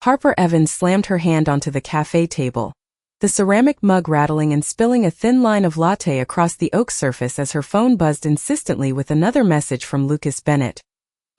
Harper Evans slammed her hand onto the café table, the ceramic mug rattling and spilling a thin line of latte across the oak surface as her phone buzzed insistently with another message from Lucas Bennett.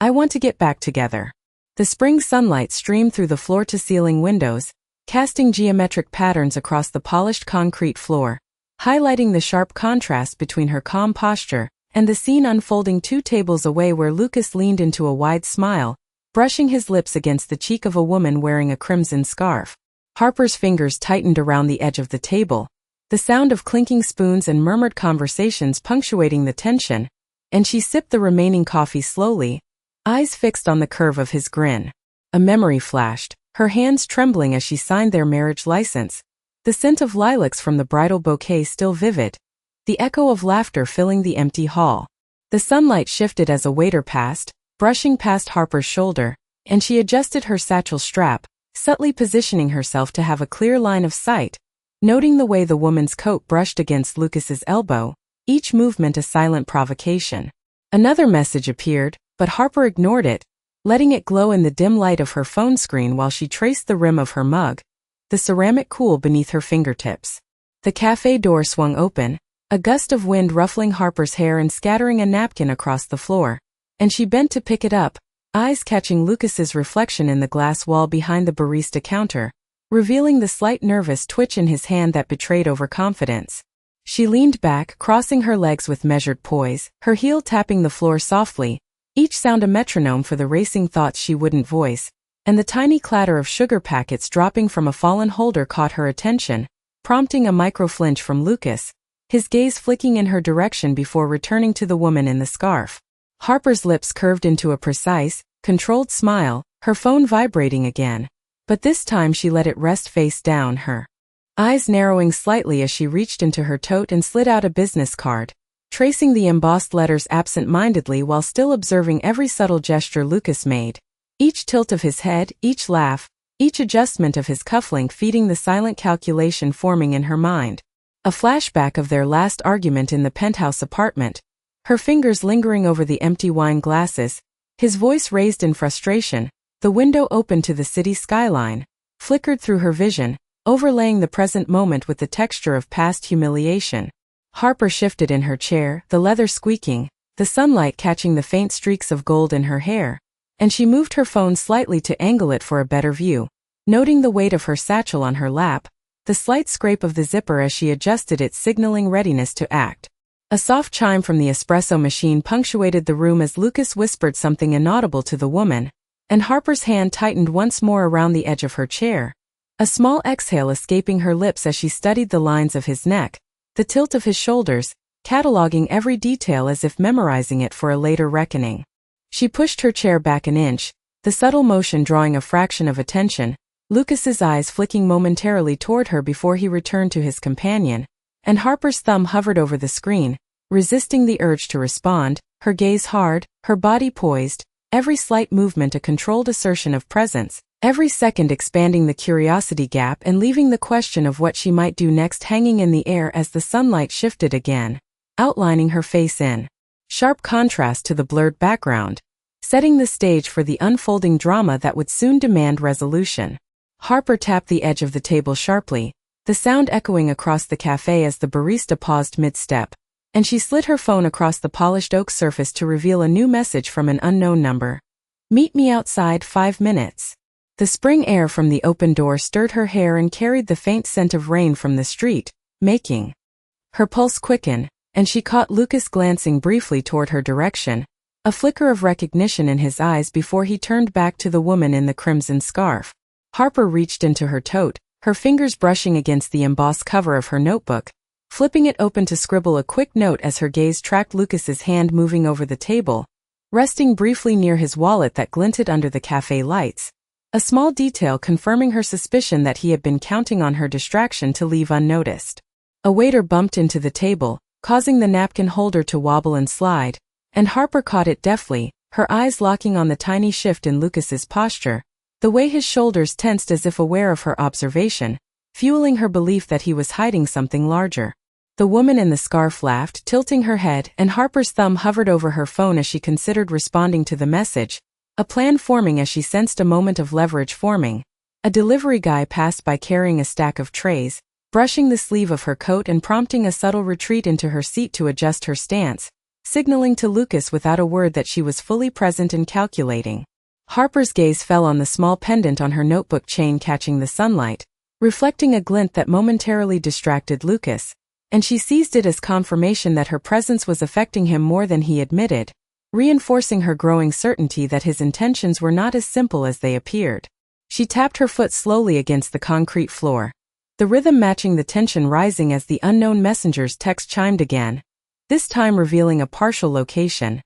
I want to get back together. The spring sunlight streamed through the floor-to-ceiling windows, casting geometric patterns across the polished concrete floor, highlighting the sharp contrast between her calm posture and the scene unfolding 2 tables away where Lucas leaned into a wide smile, brushing his lips against the cheek of a woman wearing a crimson scarf. Harper's fingers tightened around the edge of the table, the sound of clinking spoons and murmured conversations punctuating the tension, and she sipped the remaining coffee slowly, eyes fixed on the curve of his grin. A memory flashed, her hands trembling as she signed their marriage license, the scent of lilacs from the bridal bouquet still vivid, the echo of laughter filling the empty hall. The sunlight shifted as a waiter passed, brushing past Harper's shoulder, and she adjusted her satchel strap, subtly positioning herself to have a clear line of sight, noting the way the woman's coat brushed against Lucas's elbow, each movement a silent provocation. Another message appeared, but Harper ignored it, letting it glow in the dim light of her phone screen while she traced the rim of her mug, the ceramic cool beneath her fingertips. The cafe door swung open, a gust of wind ruffling Harper's hair and scattering a napkin across the floor, and she bent to pick it up, eyes catching Lucas's reflection in the glass wall behind the barista counter, revealing the slight nervous twitch in his hand that betrayed overconfidence. She leaned back, crossing her legs with measured poise, her heel tapping the floor softly, each sound a metronome for the racing thoughts she wouldn't voice, and the tiny clatter of sugar packets dropping from a fallen holder caught her attention, prompting a micro-flinch from Lucas, his gaze flicking in her direction before returning to the woman in the scarf. Harper's lips curved into a precise, controlled smile, her phone vibrating again, but this time she let it rest face down, her eyes narrowing slightly as she reached into her tote and slid out a business card, tracing the embossed letters absent-mindedly while still observing every subtle gesture Lucas made, each tilt of his head, each laugh, each adjustment of his cufflink feeding the silent calculation forming in her mind. A flashback of their last argument in the penthouse apartment, her fingers lingering over the empty wine glasses, his voice raised in frustration, the window open to the city skyline, flickered through her vision, overlaying the present moment with the texture of past humiliation. Harper shifted in her chair, the leather squeaking, the sunlight catching the faint streaks of gold in her hair, and she moved her phone slightly to angle it for a better view, noting the weight of her satchel on her lap, the slight scrape of the zipper as she adjusted it signaling readiness to act. A soft chime from the espresso machine punctuated the room as Lucas whispered something inaudible to the woman, and Harper's hand tightened once more around the edge of her chair, a small exhale escaping her lips as she studied the lines of his neck, the tilt of his shoulders, cataloging every detail as if memorizing it for a later reckoning. She pushed her chair back an inch, the subtle motion drawing a fraction of attention, Lucas's eyes flicking momentarily toward her before he returned to his companion, and Harper's thumb hovered over the screen, resisting the urge to respond, her gaze hard, her body poised, every slight movement a controlled assertion of presence, every second expanding the curiosity gap and leaving the question of what she might do next hanging in the air as the sunlight shifted again, outlining her face in sharp contrast to the blurred background, setting the stage for the unfolding drama that would soon demand resolution. Harper tapped the edge of the table sharply, the sound echoing across the cafe as the barista paused mid-step, and she slid her phone across the polished oak surface to reveal a new message from an unknown number. Meet me outside 5 minutes. The spring air from the open door stirred her hair and carried the faint scent of rain from the street, making her pulse quicken, and she caught Lucas glancing briefly toward her direction, a flicker of recognition in his eyes before he turned back to the woman in the crimson scarf. Harper reached into her tote, her fingers brushing against the embossed cover of her notebook, flipping it open to scribble a quick note as her gaze tracked Lucas's hand moving over the table, resting briefly near his wallet that glinted under the cafe lights, a small detail confirming her suspicion that he had been counting on her distraction to leave unnoticed. A waiter bumped into the table, causing the napkin holder to wobble and slide, and Harper caught it deftly, her eyes locking on the tiny shift in Lucas's posture, the way his shoulders tensed as if aware of her observation, fueling her belief that he was hiding something larger. The woman in the scarf laughed, tilting her head, and Harper's thumb hovered over her phone as she considered responding to the message, a plan forming as she sensed a moment of leverage forming, A delivery guy passed by carrying a stack of trays, brushing the sleeve of her coat and prompting a subtle retreat into her seat to adjust her stance, signaling to Lucas without a word that she was fully present and calculating. Harper's gaze fell on the small pendant on her notebook chain catching the sunlight, reflecting a glint that momentarily distracted Lucas, and she seized it as confirmation that her presence was affecting him more than he admitted, reinforcing her growing certainty that his intentions were not as simple as they appeared. She tapped her foot slowly against the concrete floor, the rhythm matching the tension rising as the unknown messenger's text chimed again, this time revealing a partial location.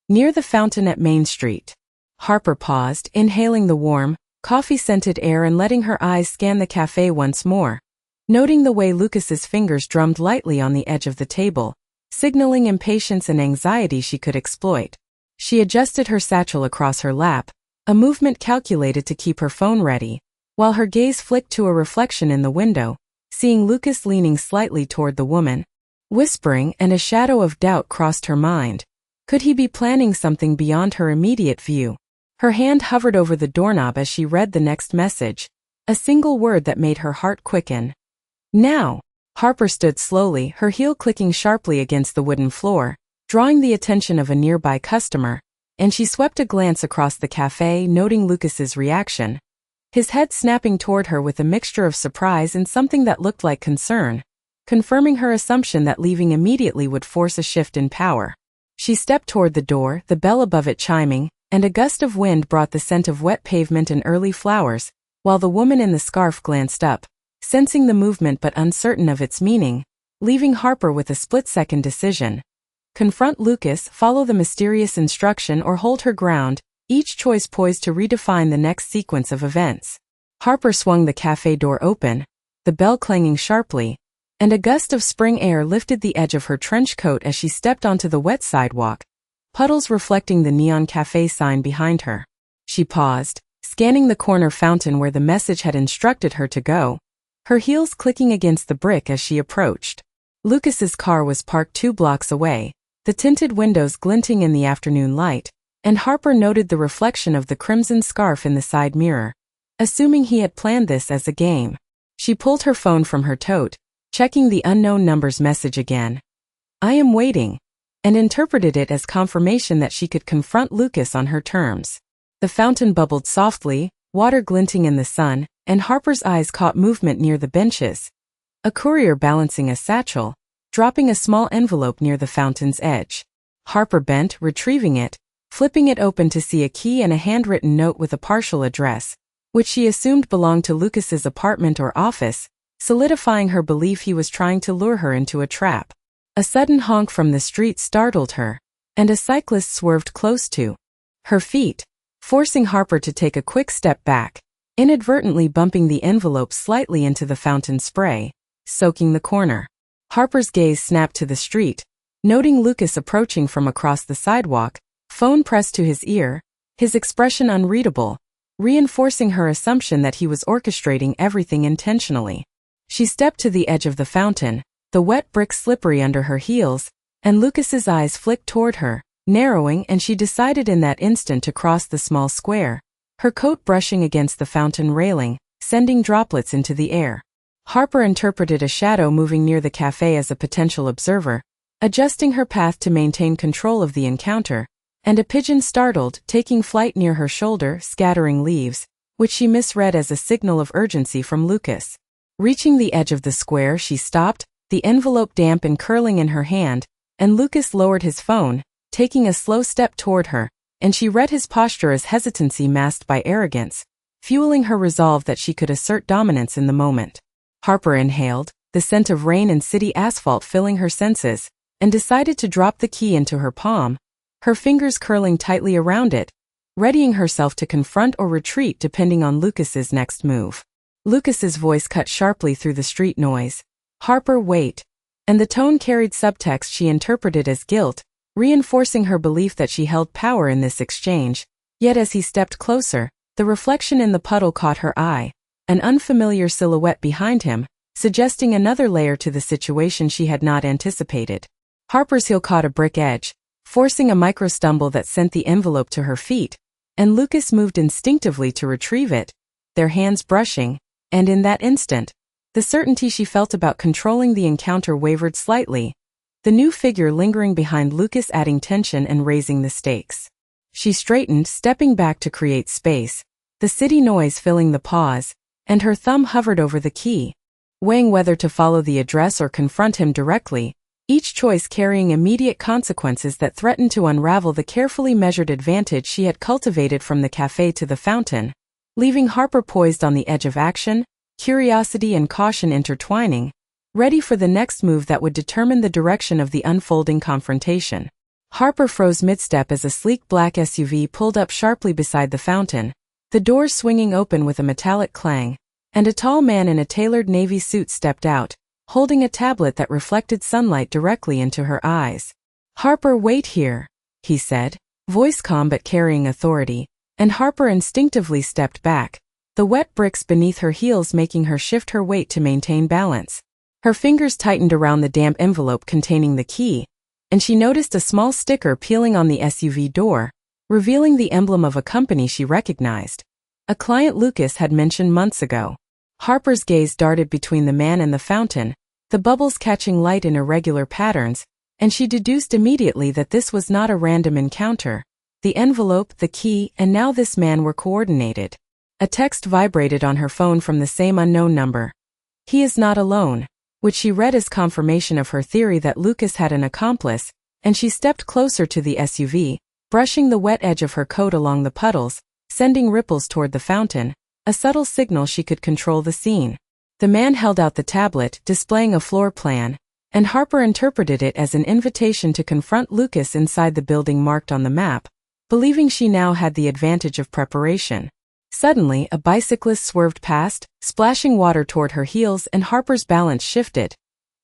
Near the fountain at Main Street. Harper paused, inhaling the warm, coffee-scented air and letting her eyes scan the café once more, noting the way Lucas's fingers drummed lightly on the edge of the table, signaling impatience and anxiety she could exploit. She adjusted her satchel across her lap, a movement calculated to keep her phone ready, while her gaze flicked to a reflection in the window, seeing Lucas leaning slightly toward the woman. Whispering, and a shadow of doubt crossed her mind. Could he be planning something beyond her immediate view? Her hand hovered over the doorknob as she read the next message, a single word that made her heart quicken. Now! Harper stood slowly, her heel clicking sharply against the wooden floor, drawing the attention of a nearby customer, and she swept a glance across the café, noting Lucas's reaction. His head snapping toward her with a mixture of surprise and something that looked like concern, confirming her assumption that leaving immediately would force a shift in power. She stepped toward the door, the bell above it chiming, and a gust of wind brought the scent of wet pavement and early flowers, while the woman in the scarf glanced up, sensing the movement but uncertain of its meaning, leaving Harper with a split-second decision. Confront Lucas, follow the mysterious instruction, or hold her ground, each choice poised to redefine the next sequence of events. Harper swung the café door open, the bell clanging sharply, and a gust of spring air lifted the edge of her trench coat as she stepped onto the wet sidewalk, puddles reflecting the neon café sign behind her. She paused, scanning the corner fountain where the message had instructed her to go, her heels clicking against the brick as she approached. Lucas's car was parked 2 blocks away, the tinted windows glinting in the afternoon light, and Harper noted the reflection of the crimson scarf in the side mirror, assuming he had planned this as a game. She pulled her phone from her tote, checking the unknown number's message again. "I am waiting," and interpreted it as confirmation that she could confront Lucas on her terms. The fountain bubbled softly, water glinting in the sun, and Harper's eyes caught movement near the benches. A courier balancing a satchel, dropping a small envelope near the fountain's edge. Harper bent, retrieving it, flipping it open to see a key and a handwritten note with a partial address, which she assumed belonged to Lucas's apartment or office, solidifying her belief he was trying to lure her into a trap. A sudden honk from the street startled her, and a cyclist swerved close to her feet, forcing Harper to take a quick step back, inadvertently bumping the envelope slightly into the fountain spray, soaking the corner. Harper's gaze snapped to the street, noting Lucas approaching from across the sidewalk, phone pressed to his ear, his expression unreadable, reinforcing her assumption that he was orchestrating everything intentionally. She stepped to the edge of the fountain, the wet brick slippery under her heels, and Lucas's eyes flicked toward her, narrowing, and she decided in that instant to cross the small square, her coat brushing against the fountain railing, sending droplets into the air. Harper interpreted a shadow moving near the café as a potential observer, adjusting her path to maintain control of the encounter, and a pigeon startled, taking flight near her shoulder, scattering leaves, which she misread as a signal of urgency from Lucas. Reaching the edge of the square, she stopped, the envelope damp and curling in her hand, and Lucas lowered his phone, taking a slow step toward her, and she read his posture as hesitancy masked by arrogance, fueling her resolve that she could assert dominance in the moment. Harper inhaled, the scent of rain and city asphalt filling her senses, and decided to drop the key into her palm, her fingers curling tightly around it, readying herself to confront or retreat depending on Lucas's next move. Lucas's voice cut sharply through the street noise. "Harper, wait," and the tone carried subtext she interpreted as guilt, reinforcing her belief that she held power in this exchange. Yet as he stepped closer, the reflection in the puddle caught her eye, an unfamiliar silhouette behind him, suggesting another layer to the situation she had not anticipated. Harper's heel caught a brick edge, forcing a micro-stumble that sent the envelope to her feet, and Lucas moved instinctively to retrieve it, their hands brushing, and in that instant, the certainty she felt about controlling the encounter wavered slightly, the new figure lingering behind Lucas adding tension and raising the stakes. She straightened, stepping back to create space, the city noise filling the pause, and her thumb hovered over the key, weighing whether to follow the address or confront him directly, each choice carrying immediate consequences that threatened to unravel the carefully measured advantage she had cultivated from the café to the fountain, leaving Harper poised on the edge of action, curiosity and caution intertwining, ready for the next move that would determine the direction of the unfolding confrontation. Harper froze mid-step as a sleek black SUV pulled up sharply beside the fountain, the doors swinging open with a metallic clang, and a tall man in a tailored navy suit stepped out, holding a tablet that reflected sunlight directly into her eyes. "Harper, wait here," he said, voice calm but carrying authority, and Harper instinctively stepped back, the wet bricks beneath her heels making her shift her weight to maintain balance. Her fingers tightened around the damp envelope containing the key, and she noticed a small sticker peeling on the SUV door, revealing the emblem of a company she recognized. A client Lucas had mentioned months ago. Harper's gaze darted between the man and the fountain, the bubbles catching light in irregular patterns, and she deduced immediately that this was not a random encounter. The envelope, the key, and now this man were coordinated. A text vibrated on her phone from the same unknown number. "He is not alone," which she read as confirmation of her theory that Lucas had an accomplice, and she stepped closer to the SUV, brushing the wet edge of her coat along the puddles, sending ripples toward the fountain, a subtle signal she could control the scene. The man held out the tablet, displaying a floor plan, and Harper interpreted it as an invitation to confront Lucas inside the building marked on the map, believing she now had the advantage of preparation. Suddenly, a bicyclist swerved past, splashing water toward her heels, and Harper's balance shifted.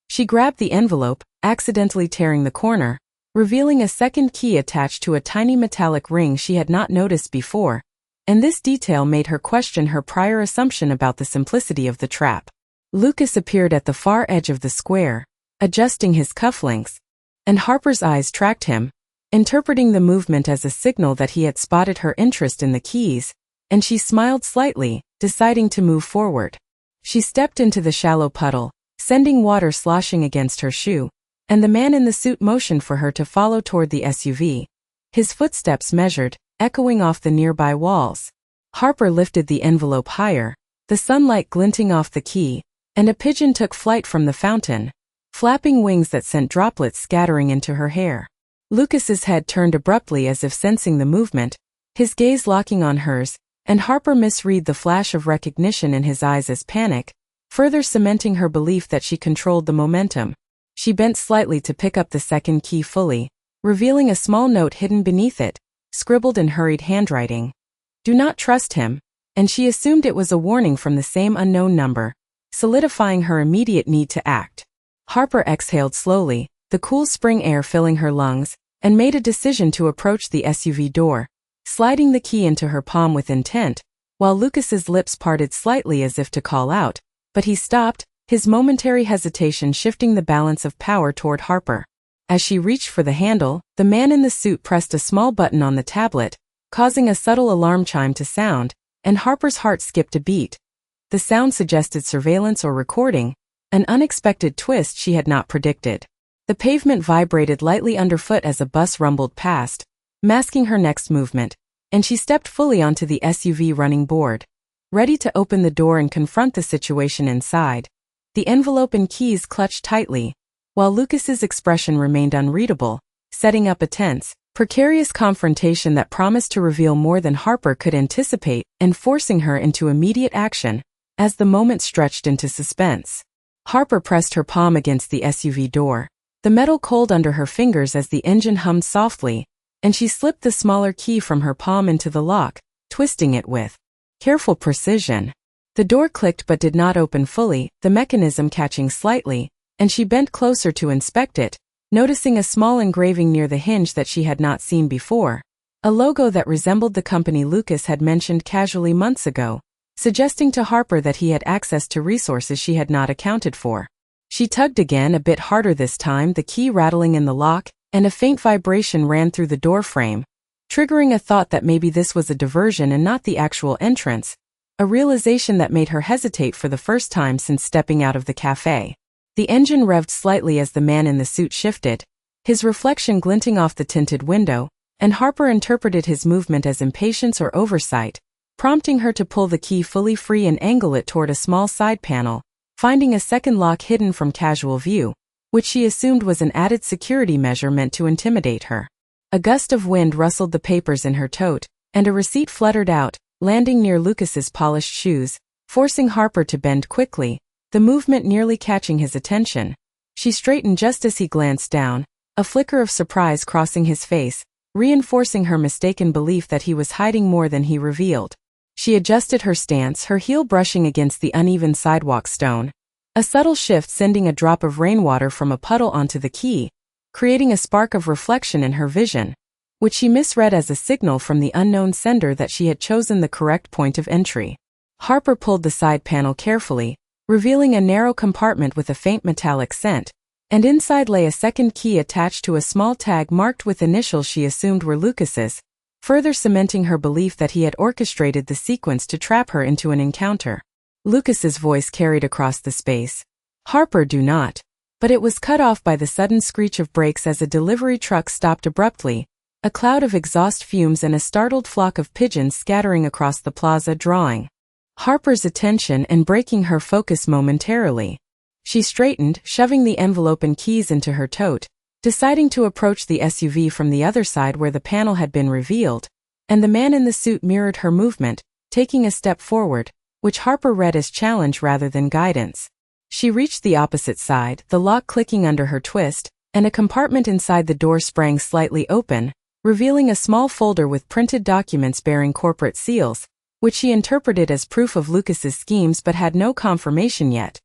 She grabbed the envelope, accidentally tearing the corner, revealing a second key attached to a tiny metallic ring she had not noticed before, and this detail made her question her prior assumption about the simplicity of the trap. Lucas appeared at the far edge of the square, adjusting his cufflinks, and Harper's eyes tracked him, interpreting the movement as a signal that he had spotted her interest in the keys, and she smiled slightly, deciding to move forward. She stepped into the shallow puddle, sending water sloshing against her shoe, and the man in the suit motioned for her to follow toward the SUV. His footsteps measured, echoing off the nearby walls. Harper lifted the envelope higher, the sunlight glinting off the key, and a pigeon took flight from the fountain, flapping wings that sent droplets scattering into her hair. Lucas's head turned abruptly as if sensing the movement, his gaze locking on hers, and Harper misread the flash of recognition in his eyes as panic, further cementing her belief that she controlled the momentum. She bent slightly to pick up the second key fully, revealing a small note hidden beneath it, scribbled in hurried handwriting. "Do not trust him," and she assumed it was a warning from the same unknown number, solidifying her immediate need to act. Harper exhaled slowly, the cool spring air filling her lungs, and made a decision to approach the SUV door, sliding the key into her palm with intent, while Lucas's lips parted slightly as if to call out, but he stopped, his momentary hesitation shifting the balance of power toward Harper. As she reached for the handle, the man in the suit pressed a small button on the tablet, causing a subtle alarm chime to sound, and Harper's heart skipped a beat. The sound suggested surveillance or recording, an unexpected twist she had not predicted. The pavement vibrated lightly underfoot as a bus rumbled past, masking her next movement, and she stepped fully onto the SUV running board, ready to open the door and confront the situation inside. The envelope and keys clutched tightly, while Lucas's expression remained unreadable, setting up a tense, precarious confrontation that promised to reveal more than Harper could anticipate and forcing her into immediate action as the moment stretched into suspense. Harper pressed her palm against the SUV door, the metal cold under her fingers as the engine hummed softly, and she slipped the smaller key from her palm into the lock, twisting it with careful precision. The door clicked but did not open fully, the mechanism catching slightly, and she bent closer to inspect it, noticing a small engraving near the hinge that she had not seen before, a logo that resembled the company Lucas had mentioned casually months ago, suggesting to Harper that he had access to resources she had not accounted for. She tugged again, a bit harder this time, the key rattling in the lock, and a faint vibration ran through the door frame, triggering a thought that maybe this was a diversion and not the actual entrance, a realization that made her hesitate for the first time since stepping out of the café. The engine revved slightly as the man in the suit shifted, his reflection glinting off the tinted window, and Harper interpreted his movement as impatience or oversight, prompting her to pull the key fully free and angle it toward a small side panel, finding a second lock hidden from casual view, which she assumed was an added security measure meant to intimidate her. A gust of wind rustled the papers in her tote, and a receipt fluttered out, landing near Lucas's polished shoes, forcing Harper to bend quickly, the movement nearly catching his attention. She straightened just as he glanced down, a flicker of surprise crossing his face, reinforcing her mistaken belief that he was hiding more than he revealed. She adjusted her stance, her heel brushing against the uneven sidewalk stone, a subtle shift sending a drop of rainwater from a puddle onto the key, creating a spark of reflection in her vision, which she misread as a signal from the unknown sender that she had chosen the correct point of entry. Harper pulled the side panel carefully, revealing a narrow compartment with a faint metallic scent, and inside lay a second key attached to a small tag marked with initials she assumed were Lucas's, further cementing her belief that he had orchestrated the sequence to trap her into an encounter. Lucas's voice carried across the space. "Harper, do not." But it was cut off by the sudden screech of brakes as a delivery truck stopped abruptly, a cloud of exhaust fumes and a startled flock of pigeons scattering across the plaza, drawing Harper's attention and breaking her focus momentarily. She straightened, shoving the envelope and keys into her tote, deciding to approach the SUV from the other side where the panel had been revealed, and the man in the suit mirrored her movement, taking a step forward, which Harper read as challenge rather than guidance. She reached the opposite side, the lock clicking under her twist, and a compartment inside the door sprang slightly open, revealing a small folder with printed documents bearing corporate seals, which she interpreted as proof of Lucas's schemes but had no confirmation yet.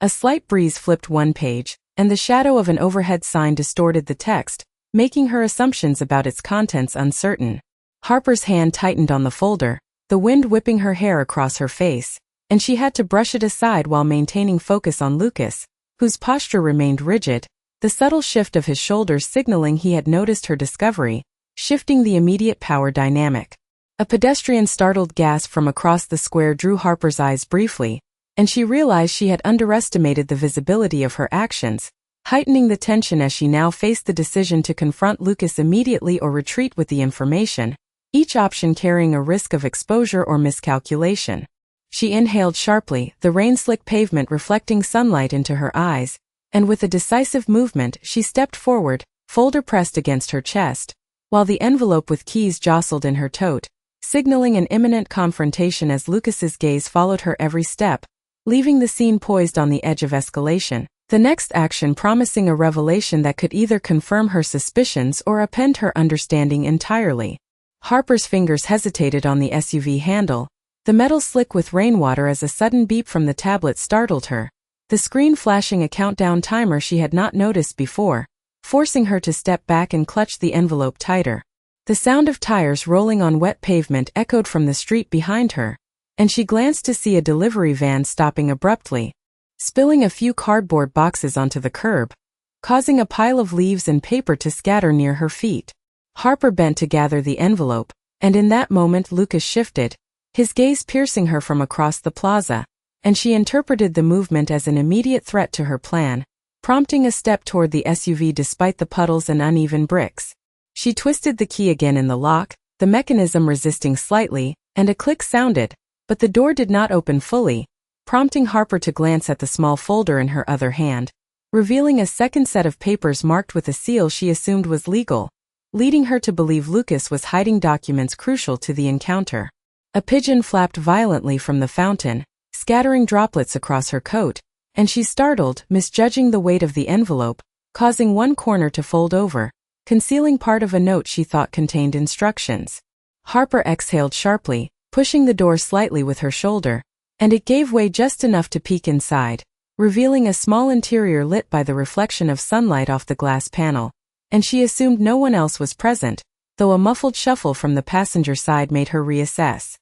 A slight breeze flipped one page, and the shadow of an overhead sign distorted the text, making her assumptions about its contents uncertain. Harper's hand tightened on the folder, the wind whipping her hair across her face, and she had to brush it aside while maintaining focus on Lucas, whose posture remained rigid, the subtle shift of his shoulders signaling he had noticed her discovery, shifting the immediate power dynamic. A pedestrian startled gasp from across the square drew Harper's eyes briefly, and she realized she had underestimated the visibility of her actions, heightening the tension as she now faced the decision to confront Lucas immediately or retreat with the information, each option carrying a risk of exposure or miscalculation. She inhaled sharply, the rain-slick pavement reflecting sunlight into her eyes, and with a decisive movement she stepped forward, folder pressed against her chest, while the envelope with keys jostled in her tote, signaling an imminent confrontation as Lucas's gaze followed her every step, leaving the scene poised on the edge of escalation, the next action promising a revelation that could either confirm her suspicions or upend her understanding entirely. Harper's fingers hesitated on the SUV handle, the metal slick with rainwater as a sudden beep from the tablet startled her, the screen flashing a countdown timer she had not noticed before, forcing her to step back and clutch the envelope tighter. The sound of tires rolling on wet pavement echoed from the street behind her, and she glanced to see a delivery van stopping abruptly, spilling a few cardboard boxes onto the curb, causing a pile of leaves and paper to scatter near her feet. Harper bent to gather the envelope, and in that moment Lucas shifted, his gaze piercing her from across the plaza, and she interpreted the movement as an immediate threat to her plan, prompting a step toward the SUV despite the puddles and uneven bricks. She twisted the key again in the lock, the mechanism resisting slightly, and a click sounded, but the door did not open fully, prompting Harper to glance at the small folder in her other hand, revealing a second set of papers marked with a seal she assumed was legal, leading her to believe Lucas was hiding documents crucial to the encounter. A pigeon flapped violently from the fountain, scattering droplets across her coat, and she startled, misjudging the weight of the envelope, causing one corner to fold over, concealing part of a note she thought contained instructions. Harper exhaled sharply, pushing the door slightly with her shoulder, and it gave way just enough to peek inside, revealing a small interior lit by the reflection of sunlight off the glass panel, and she assumed no one else was present, though a muffled shuffle from the passenger side made her reassess.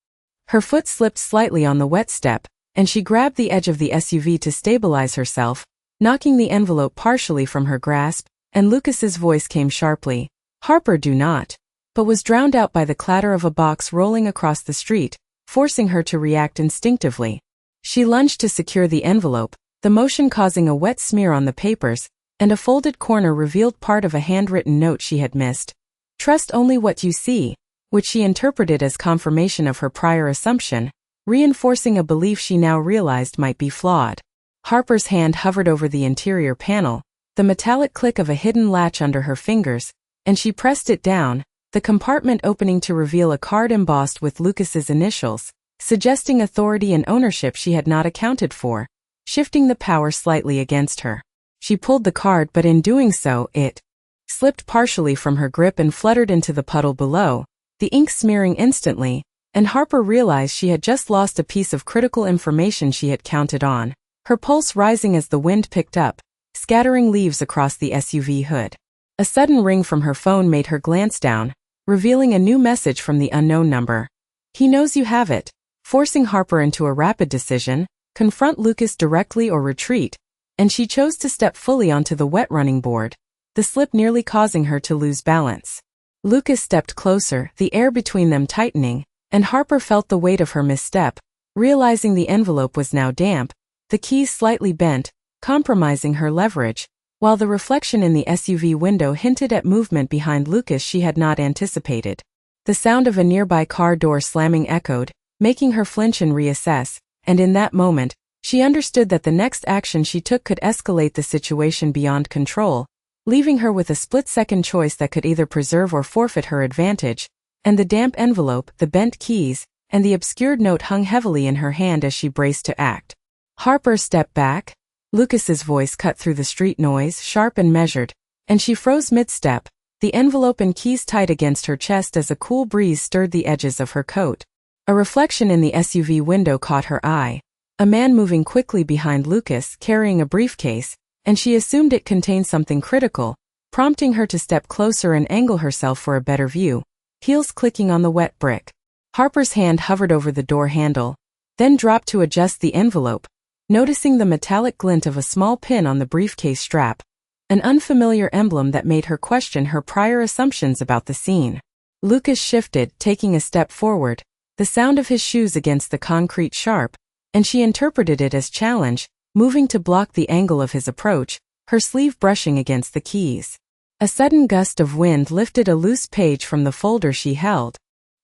Her foot slipped slightly on the wet step, and she grabbed the edge of the SUV to stabilize herself, knocking the envelope partially from her grasp, and Lucas's voice came sharply, "Harper, do not," but was drowned out by the clatter of a box rolling across the street, forcing her to react instinctively. She lunged to secure the envelope, the motion causing a wet smear on the papers, and a folded corner revealed part of a handwritten note she had missed. Trust only what you see, which she interpreted as confirmation of her prior assumption, reinforcing a belief she now realized might be flawed. Harper's hand hovered over the interior panel, the metallic click of a hidden latch under her fingers, and she pressed it down, the compartment opening to reveal a card embossed with Lucas's initials, suggesting authority and ownership she had not accounted for, shifting the power slightly against her. She pulled the card, but in doing so, it slipped partially from her grip and fluttered into the puddle below, the ink smearing instantly, and Harper realized she had just lost a piece of critical information she had counted on, her pulse rising as the wind picked up, scattering leaves across the SUV hood. A sudden ring from her phone made her glance down, revealing a new message from the unknown number. He knows you have it, forcing Harper into a rapid decision: confront Lucas directly or retreat, and she chose to step fully onto the wet running board, the slip nearly causing her to lose balance. Lucas stepped closer, the air between them tightening, and Harper felt the weight of her misstep, realizing the envelope was now damp, the keys slightly bent, compromising her leverage, while the reflection in the SUV window hinted at movement behind Lucas she had not anticipated. The sound of a nearby car door slamming echoed, making her flinch and reassess, and in that moment, she understood that the next action she took could escalate the situation beyond control, leaving her with a split-second choice that could either preserve or forfeit her advantage, and the damp envelope, the bent keys, and the obscured note hung heavily in her hand as she braced to act. Harper stepped back. Lucas's voice cut through the street noise, sharp and measured, and she froze mid-step, the envelope and keys tight against her chest as a cool breeze stirred the edges of her coat. A reflection in the SUV window caught her eye. A man moving quickly behind Lucas, carrying a briefcase, and she assumed it contained something critical, prompting her to step closer and angle herself for a better view, heels clicking on the wet brick. Harper's hand hovered over the door handle, then dropped to adjust the envelope, noticing the metallic glint of a small pin on the briefcase strap, an unfamiliar emblem that made her question her prior assumptions about the scene. Lucas shifted, taking a step forward, the sound of his shoes against the concrete sharp, and she interpreted it as challenge, moving to block the angle of his approach, her sleeve brushing against the keys. A sudden gust of wind lifted a loose page from the folder she held,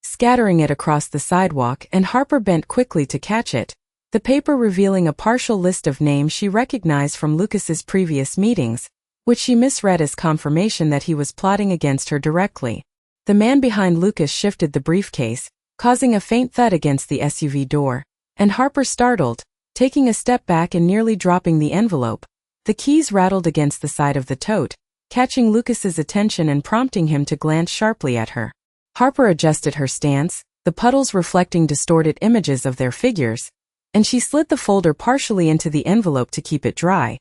scattering it across the sidewalk, and Harper bent quickly to catch it, the paper revealing a partial list of names she recognized from Lucas's previous meetings, which she misread as confirmation that he was plotting against her directly. The man behind Lucas shifted the briefcase, causing a faint thud against the SUV door, and Harper startled, taking a step back and nearly dropping the envelope. The keys rattled against the side of the tote, catching Lucas's attention and prompting him to glance sharply at her. Harper adjusted her stance, the puddles reflecting distorted images of their figures, and she slid the folder partially into the envelope to keep it dry,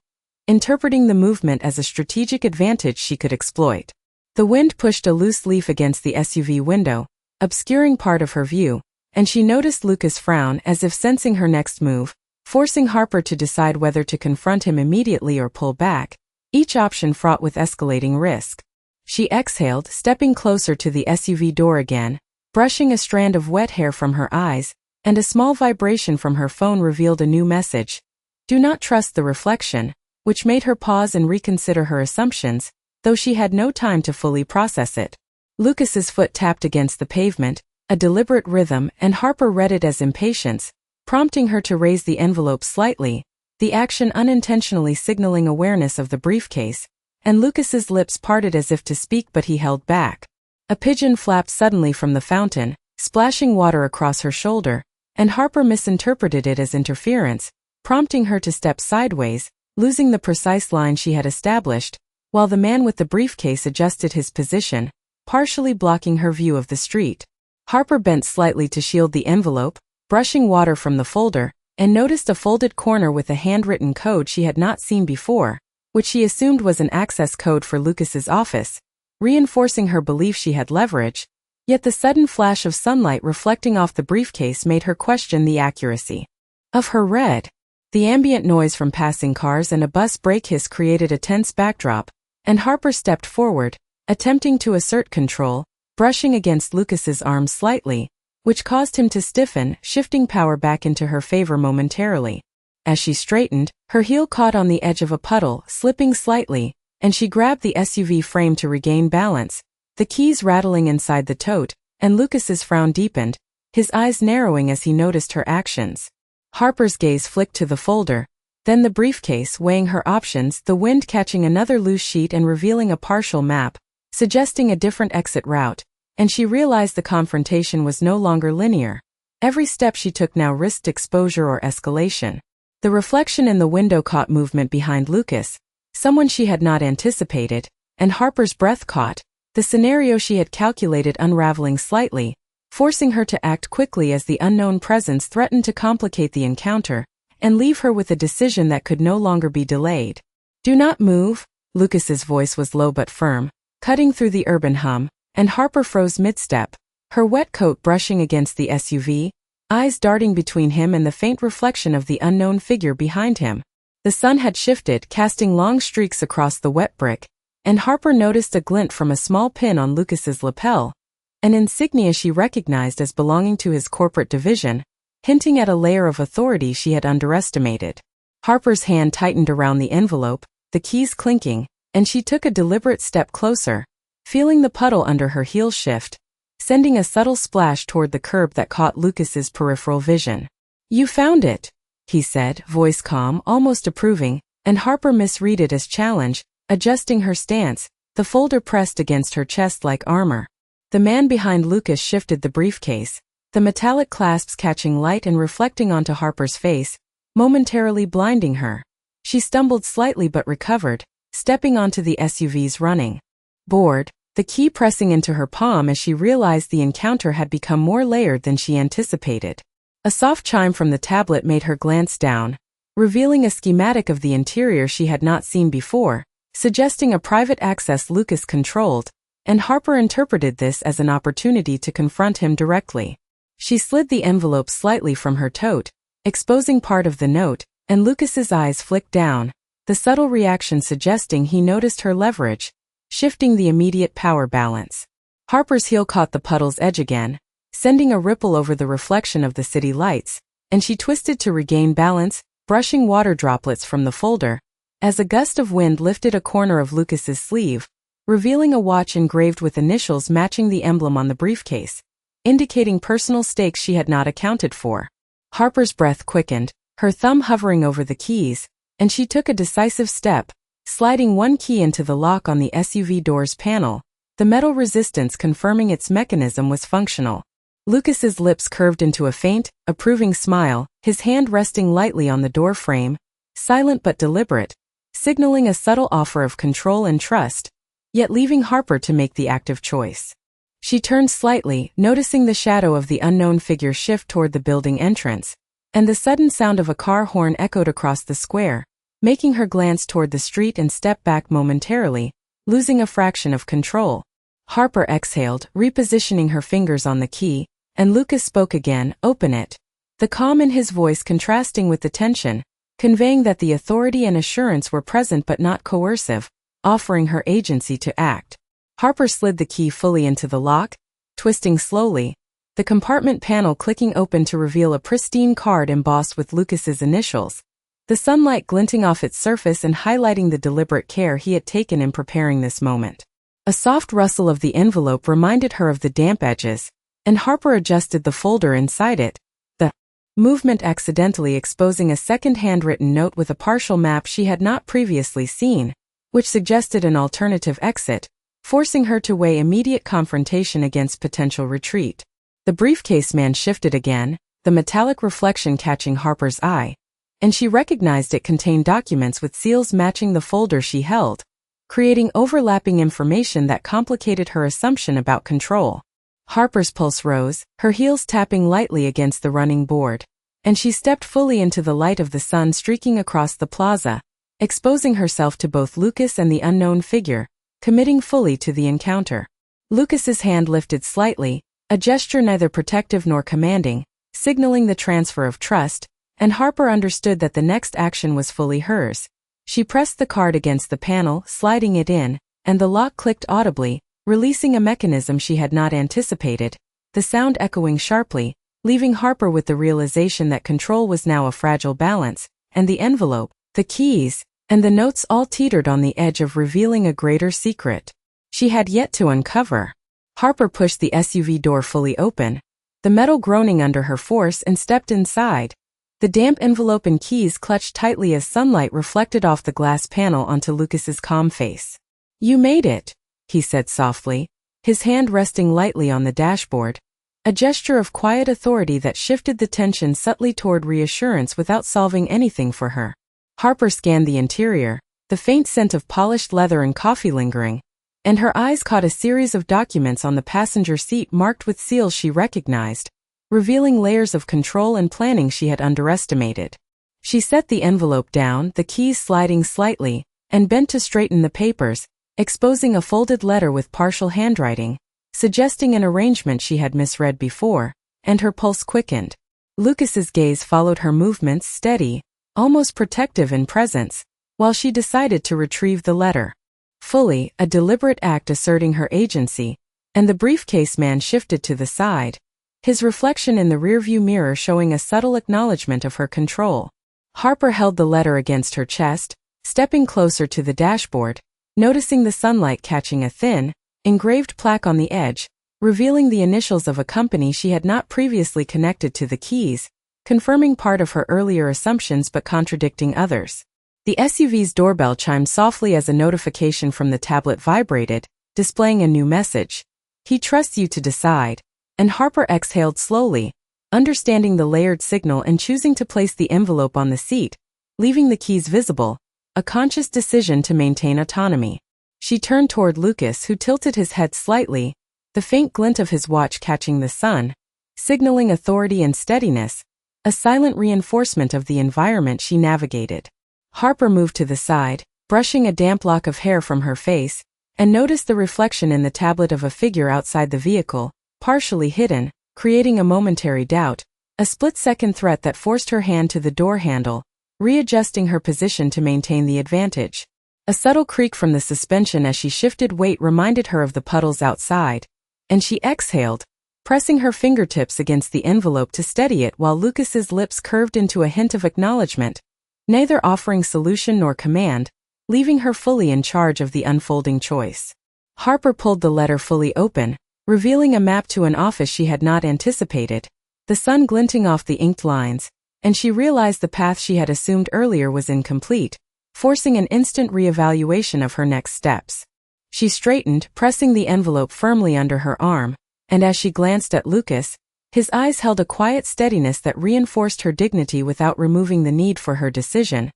interpreting the movement as a strategic advantage she could exploit. The wind pushed a loose leaf against the SUV window, obscuring part of her view, and she noticed Lucas frown as if sensing her next move, forcing Harper to decide whether to confront him immediately or pull back, each option fraught with escalating risk. She exhaled, stepping closer to the SUV door again, brushing a strand of wet hair from her eyes, and a small vibration from her phone revealed a new message. Do not trust the reflection, which made her pause and reconsider her assumptions, though she had no time to fully process it. Lucas's foot tapped against the pavement, a deliberate rhythm, and Harper read it as impatience, prompting her to raise the envelope slightly, the action unintentionally signaling awareness of the briefcase, and Lucas's lips parted as if to speak, but he held back. A pigeon flapped suddenly from the fountain, splashing water across her shoulder, and Harper misinterpreted it as interference, prompting her to step sideways, losing the precise line she had established, while the man with the briefcase adjusted his position, partially blocking her view of the street. Harper bent slightly to shield the envelope, brushing water from the folder, and noticed a folded corner with a handwritten code she had not seen before, which she assumed was an access code for Lucas's office, reinforcing her belief she had leverage, yet the sudden flash of sunlight reflecting off the briefcase made her question the accuracy of her read. The ambient noise from passing cars and a bus brake hiss created a tense backdrop, and Harper stepped forward, attempting to assert control, brushing against Lucas's arm slightly, which caused him to stiffen, shifting power back into her favor momentarily. As she straightened, her heel caught on the edge of a puddle, slipping slightly, and she grabbed the SUV frame to regain balance, the keys rattling inside the tote, and Lucas's frown deepened, his eyes narrowing as he noticed her actions. Harper's gaze flicked to the folder, then the briefcase, weighing her options, the wind catching another loose sheet and revealing a partial map, suggesting a different exit route, and she realized the confrontation was no longer linear. Every step she took now risked exposure or escalation. The reflection in the window caught movement behind Lucas, someone she had not anticipated, and Harper's breath caught, the scenario she had calculated unraveling slightly, forcing her to act quickly as the unknown presence threatened to complicate the encounter and leave her with a decision that could no longer be delayed. "Do not move," Lucas's voice was low but firm, cutting through the urban hum, and Harper froze mid-step, her wet coat brushing against the SUV, eyes darting between him and the faint reflection of the unknown figure behind him. The sun had shifted, casting long streaks across the wet brick, and Harper noticed a glint from a small pin on Lucas's lapel, an insignia she recognized as belonging to his corporate division, hinting at a layer of authority she had underestimated. Harper's hand tightened around the envelope, the keys clinking, and she took a deliberate step closer, feeling the puddle under her heels shift, sending a subtle splash toward the curb that caught Lucas's peripheral vision. "You found it," he said, voice calm, almost approving, and Harper misread it as challenge, adjusting her stance, the folder pressed against her chest like armor. The man behind Lucas shifted the briefcase, the metallic clasps catching light and reflecting onto Harper's face, momentarily blinding her. She stumbled slightly but recovered, stepping onto the SUV's running board, the key pressing into her palm as she realized the encounter had become more layered than she anticipated. A soft chime from the tablet made her glance down, revealing a schematic of the interior she had not seen before, suggesting a private access Lucas controlled, and Harper interpreted this as an opportunity to confront him directly. She slid the envelope slightly from her tote, exposing part of the note, and Lucas's eyes flicked down, the subtle reaction suggesting he noticed her leverage, shifting the immediate power balance. Harper's heel caught the puddle's edge again, sending a ripple over the reflection of the city lights, and she twisted to regain balance, brushing water droplets from the folder, as a gust of wind lifted a corner of Lucas's sleeve, revealing a watch engraved with initials matching the emblem on the briefcase, indicating personal stakes she had not accounted for. Harper's breath quickened, her thumb hovering over the keys, and she took a decisive step, sliding one key into the lock on the SUV door's panel, the metal resistance confirming its mechanism was functional. Lucas's lips curved into a faint, approving smile, his hand resting lightly on the door frame, silent but deliberate, signaling a subtle offer of control and trust, yet leaving Harper to make the active choice. She turned slightly, noticing the shadow of the unknown figure shift toward the building entrance, and the sudden sound of a car horn echoed across the square, making her glance toward the street and step back momentarily, losing a fraction of control. Harper exhaled, repositioning her fingers on the key, and Lucas spoke again, "Open it." The calm in his voice contrasting with the tension, conveying that the authority and assurance were present but not coercive, offering her agency to act. Harper slid the key fully into the lock, twisting slowly, the compartment panel clicking open to reveal a pristine card embossed with Lucas's initials, the sunlight glinting off its surface and highlighting the deliberate care he had taken in preparing this moment. A soft rustle of the envelope reminded her of the damp edges, and Harper adjusted the folder inside it, the movement accidentally exposing a second handwritten note with a partial map she had not previously seen, which suggested an alternative exit, forcing her to weigh immediate confrontation against potential retreat. The briefcase man shifted again, the metallic reflection catching Harper's eye, and she recognized it contained documents with seals matching the folder she held, creating overlapping information that complicated her assumption about control. Harper's pulse rose, her heels tapping lightly against the running board, and she stepped fully into the light of the sun streaking across the plaza, exposing herself to both Lucas and the unknown figure, committing fully to the encounter. Lucas's hand lifted slightly, a gesture neither protective nor commanding, signaling the transfer of trust, and Harper understood that the next action was fully hers. She pressed the card against the panel, sliding it in, and the lock clicked audibly, releasing a mechanism she had not anticipated, the sound echoing sharply, leaving Harper with the realization that control was now a fragile balance, and the envelope, the keys, and the notes all teetered on the edge of revealing a greater secret she had yet to uncover. Harper pushed the SUV door fully open, the metal groaning under her force, and stepped inside. The damp envelope and keys clutched tightly as sunlight reflected off the glass panel onto Lucas's calm face. "You made it," he said softly, his hand resting lightly on the dashboard, a gesture of quiet authority that shifted the tension subtly toward reassurance without solving anything for her. Harper scanned the interior, the faint scent of polished leather and coffee lingering, and her eyes caught a series of documents on the passenger seat marked with seals she recognized, revealing layers of control and planning she had underestimated. She set the envelope down, the keys sliding slightly, and bent to straighten the papers, exposing a folded letter with partial handwriting, suggesting an arrangement she had misread before, and her pulse quickened. Lucas's gaze followed her movements, steady, almost protective in presence, while she decided to retrieve the letter. Fully, a deliberate act asserting her agency, and the briefcase man shifted to the side, his reflection in the rearview mirror showing a subtle acknowledgement of her control. Harper held the letter against her chest, stepping closer to the dashboard, noticing the sunlight catching a thin, engraved plaque on the edge, revealing the initials of a company she had not previously connected to the keys, confirming part of her earlier assumptions but contradicting others. The SUV's doorbell chimed softly as a notification from the tablet vibrated, displaying a new message. "He trusts you to decide," and Harper exhaled slowly, understanding the layered signal and choosing to place the envelope on the seat, leaving the keys visible, a conscious decision to maintain autonomy. She turned toward Lucas, who tilted his head slightly, the faint glint of his watch catching the sun, signaling authority and steadiness, a silent reinforcement of the environment she navigated. Harper moved to the side, brushing a damp lock of hair from her face, and noticed the reflection in the tablet of a figure outside the vehicle, partially hidden, creating a momentary doubt, a split-second threat that forced her hand to the door handle, readjusting her position to maintain the advantage. A subtle creak from the suspension as she shifted weight reminded her of the puddles outside, and she exhaled, pressing her fingertips against the envelope to steady it while Lucas's lips curved into a hint of acknowledgement, neither offering solution nor command, leaving her fully in charge of the unfolding choice. Harper pulled the letter fully open, revealing a map to an office she had not anticipated, the sun glinting off the inked lines, and she realized the path she had assumed earlier was incomplete, forcing an instant reevaluation of her next steps. She straightened, pressing the envelope firmly under her arm, and as she glanced at Lucas, his eyes held a quiet steadiness that reinforced her dignity without removing the need for her decision,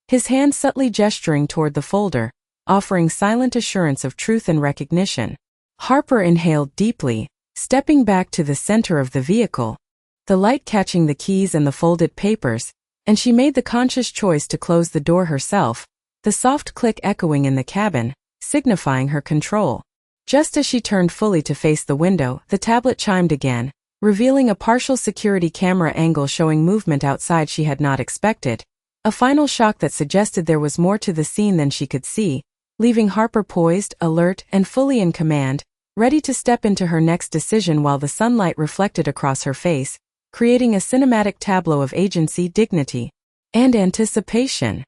his hand subtly gesturing toward the folder, offering silent assurance of truth and recognition. Harper inhaled deeply, stepping back to the center of the vehicle, the light catching the keys and the folded papers, and she made the conscious choice to close the door herself, the soft click echoing in the cabin, signifying her control. Just as she turned fully to face the window, the tablet chimed again, revealing a partial security camera angle showing movement outside she had not expected, a final shock that suggested there was more to the scene than she could see, leaving Harper poised, alert, and fully in command, ready to step into her next decision while the sunlight reflected across her face, creating a cinematic tableau of agency, dignity, and anticipation.